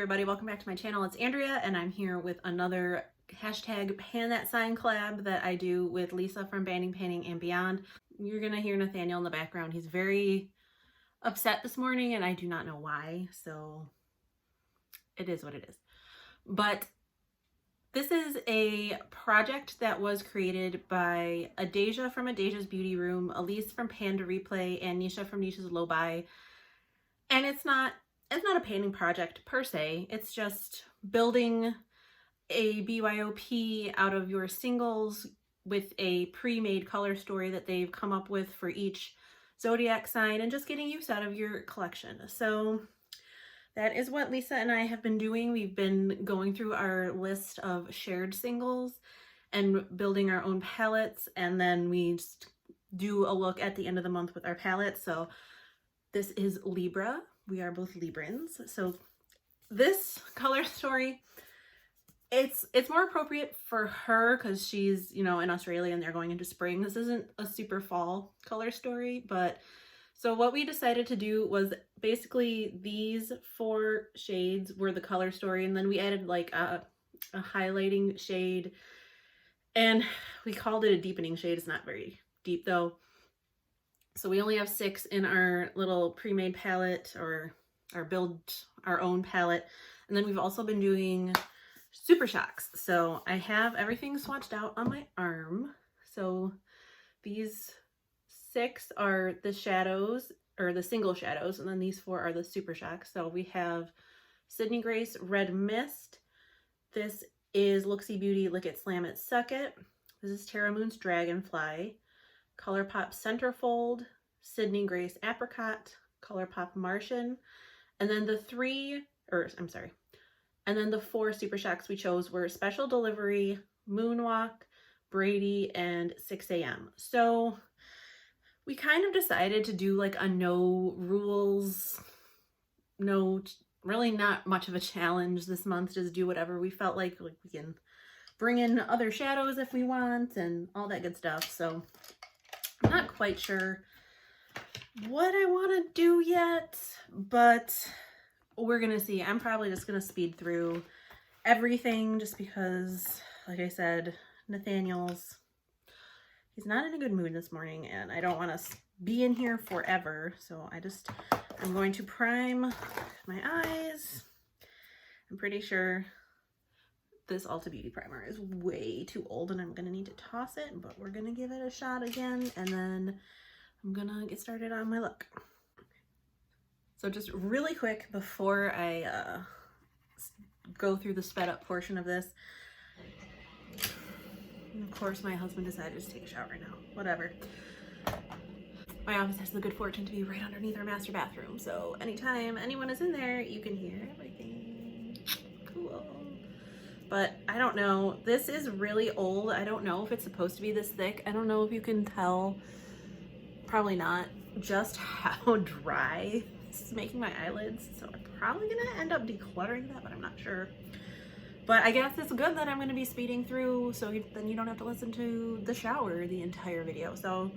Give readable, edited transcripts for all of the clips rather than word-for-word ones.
everybody, welcome back to my channel. It's Andrea and I'm here with another hashtag pan that sign collab that I do with Lisa from Banding Painting and Beyond. You're gonna hear Nathaniel in the background. He's very upset this morning and I do not know why, so it is what it is. But this is a project that was created by Adasia from Adasia's Beauty Room, Elise from Panda Replay, and Nisha from Nisha's Low Buy. And it's not a painting project per se, it's just building a BYOP out of your singles with a pre-made color story that they've come up with for each zodiac sign and just getting use out of your collection. So that is what Lisa and I have been doing. We've been going through our list of shared singles and building our own palettes, and then we just do a look at the end of the month with our palettes. So this is Libra. We are both Librans. So this color story, it's more appropriate for her because she's, you know, in Australia and they're going into spring. This isn't a super fall color story, but so what we decided to do was basically these 4 shades were the color story, and then we added like a highlighting shade, and we called it a deepening shade. It's not very deep though. So we only have 6 in our little pre-made palette, or our build our own palette. And then we've also been doing super shocks. So I have everything swatched out on my arm. So these 6 are the shadows, or the single shadows, and then these 4 are the super shocks. So we have Sydney Grace Red Mist. This is Looksy Beauty Lick It Slam It Suck It. This is Tara Moon's Dragonfly. ColourPop Centerfold, Sydney Grace Apricot, ColourPop Martian, and then the 4 super shocks we chose were Special Delivery, Moonwalk, Brady, and 6 a.m. So we kind of decided to do like a no rules, really not much of a challenge this month, just do whatever we felt like we can bring in other shadows if we want and all that good stuff. So I'm not quite sure what I want to do yet, but we're gonna see. I'm probably just gonna speed through everything just because, like I said, he's not in a good mood this morning and I don't want to be in here forever. So I'm going to prime my eyes. I'm pretty sure this Ulta Beauty primer is way too old and I'm gonna need to toss it, but we're gonna give it a shot again and then I'm gonna get started on my look. So just really quick before I go through the sped up portion of this, and of course my husband decided to take a shower now, whatever. My office has the good fortune to be right underneath our master bathroom, so anytime anyone is in there you can hear everything. Cool. But I don't know, this is really old. I don't know if it's supposed to be this thick. I don't know if you can tell, probably not, just how dry this is making my eyelids. So I'm probably gonna end up decluttering that, but I'm not sure. But I guess it's good that I'm gonna be speeding through, so then you don't have to listen to the shower the entire video. So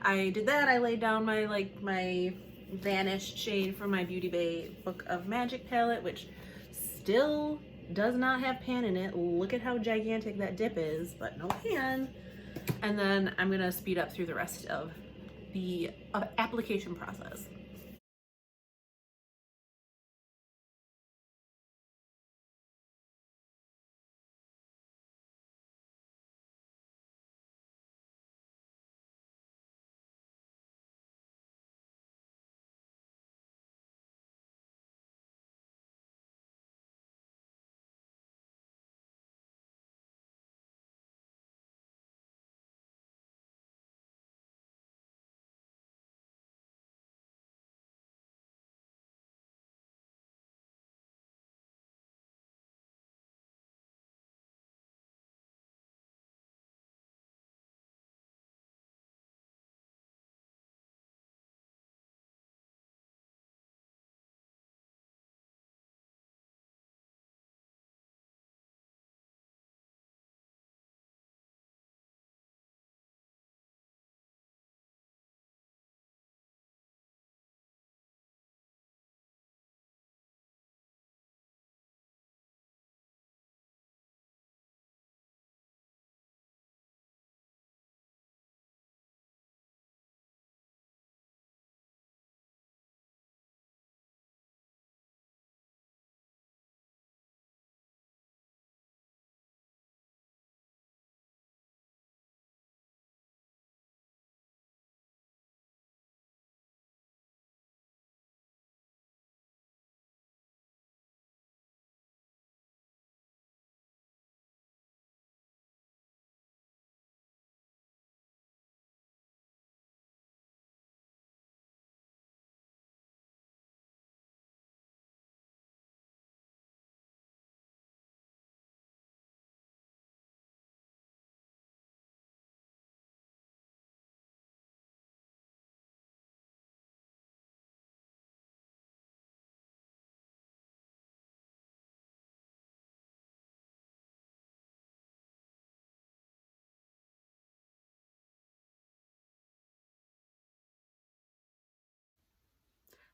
I did that. I laid down my Vanished shade from my Beauty Bay Book of Magic palette, which still does not have pan in it. Look at how gigantic that dip is, but no pan. And then I'm gonna speed up through the rest of the application process.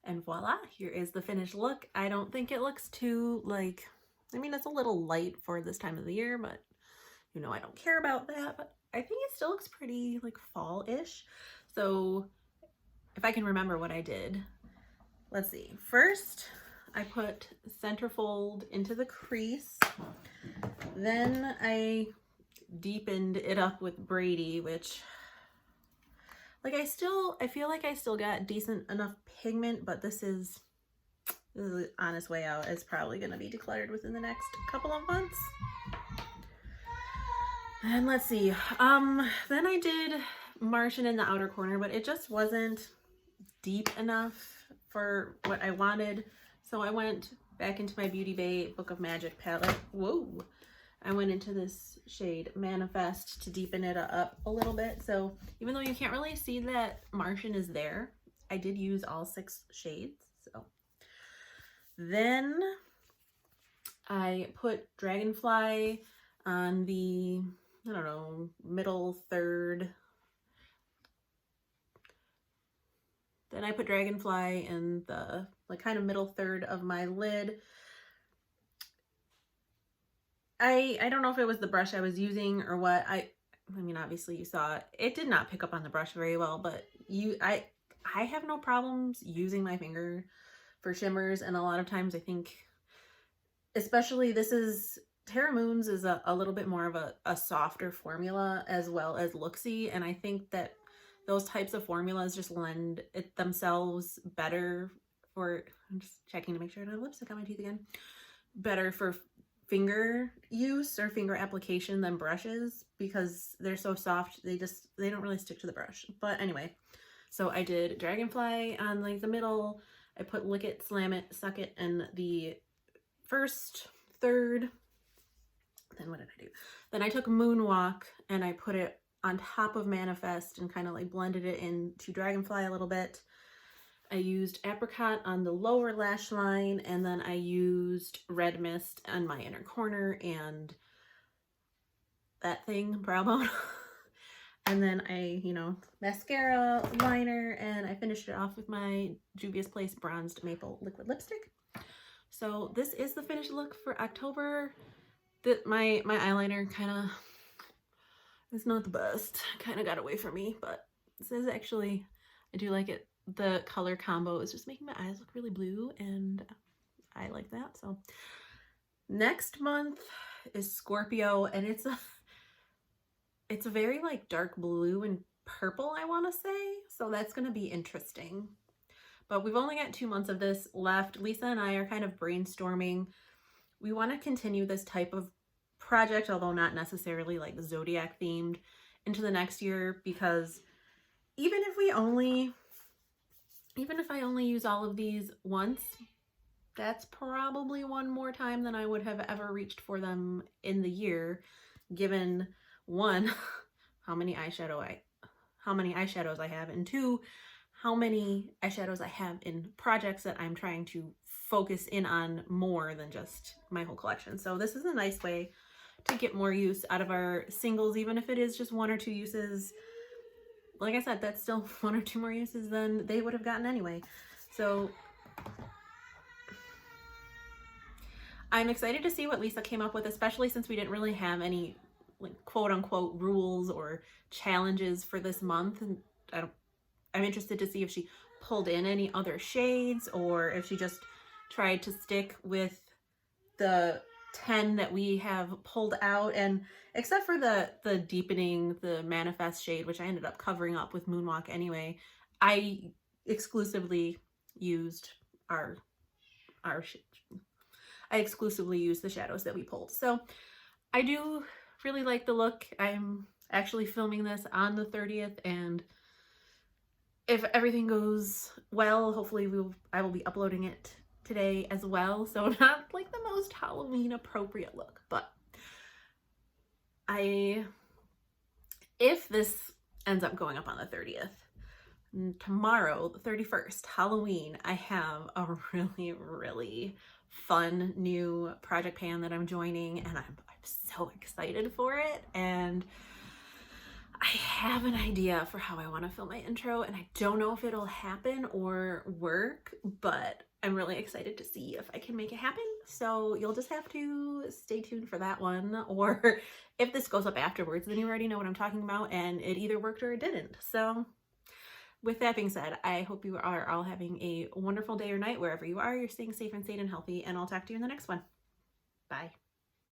And voila, here is the finished look. I don't think it looks too like, I mean, it's a little light for this time of the year, but you know, I don't care about that, but I think it still looks pretty like fall-ish. So if I can remember what I did, let's see. First, I put centerfold into the crease. Then I deepened it up with Brady, which like I feel like I still got decent enough pigment, but this is on its way out. It's probably going to be decluttered within the next couple of months. And let's see. Then I did Martian in the outer corner, but it just wasn't deep enough for what I wanted. So I went back into my Beauty Bay Book of Magic palette. Whoa. I went into this shade Manifest to deepen it up a little bit. So even though you can't really see that Martian is there, I did use all 6 shades. So then I put Dragonfly on the, I don't know, middle third. Then I put Dragonfly in the like kind of middle third of my lid. I don't know if it was the brush I was using or what. I mean, obviously you saw it. It did not pick up on the brush very well, but I have no problems using my finger for shimmers, and a lot of times I think, especially this is, Terra Moons is a little bit more of a softer formula as well as looksy, and I think that those types of formulas just lend it themselves better for, I'm just checking to make sure I don't have lipstick on my teeth again, better for finger use or finger application than brushes, because they're so soft, they don't really stick to the brush. But anyway, so I did Dragonfly on like the middle. I put Lick It, Slam It, Suck It in the first third. Then what did I do? Then I took Moonwalk and I put it on top of Manifest and kind of like blended it into Dragonfly a little bit. I used Apricot on the lower lash line, and then I used Red Mist on my inner corner and that thing, brow bone. And then I, you know, mascara, liner, and I finished it off with my Juvia's Place Bronzed Maple Liquid Lipstick. So this is the finished look for October. My eyeliner kind of is not the best. Kind of got away from me, but this is actually, I do like it. The color combo is just making my eyes look really blue, and I like that. So next month is Scorpio, and it's a very like dark blue and purple, I want to say. So that's going to be interesting. But we've only got 2 months of this left. Lisa and I are kind of brainstorming. We want to continue this type of project, although not necessarily like zodiac themed, into the next year, because even if I only use all of these once, that's probably one more time than I would have ever reached for them in the year, given 1, how many eyeshadows I have, and 2, how many eyeshadows I have in projects that I'm trying to focus in on more than just my whole collection. So this is a nice way to get more use out of our singles, even if it is just 1 or 2 uses. Like I said, that's still 1 or 2 more uses than they would have gotten anyway. So I'm excited to see what Lisa came up with, especially since we didn't really have any like quote unquote rules or challenges for this month. And I'm interested to see if she pulled in any other shades or if she just tried to stick with the 10 that we have pulled out, and except for the deepening, the Manifest shade, which I ended up covering up with Moonwalk anyway, I exclusively used I exclusively used the shadows that we pulled. So I do really like the look. I'm actually filming this on the 30th, and if everything goes well, hopefully I will be uploading it today as well. So not like the most Halloween appropriate look, but if this ends up going up on the 30th, tomorrow, the 31st, Halloween, I have a really, really fun new project pan that I'm joining, and I'm so excited for it. And I have an idea for how I want to film my intro, and I don't know if it'll happen or work, but I'm really excited to see if I can make it happen. So you'll just have to stay tuned for that one, or if this goes up afterwards, then you already know what I'm talking about, and it either worked or it didn't. So with that being said, I hope you are all having a wonderful day or night wherever you are. You're staying safe and sane and healthy, and I'll talk to you in the next one. Bye.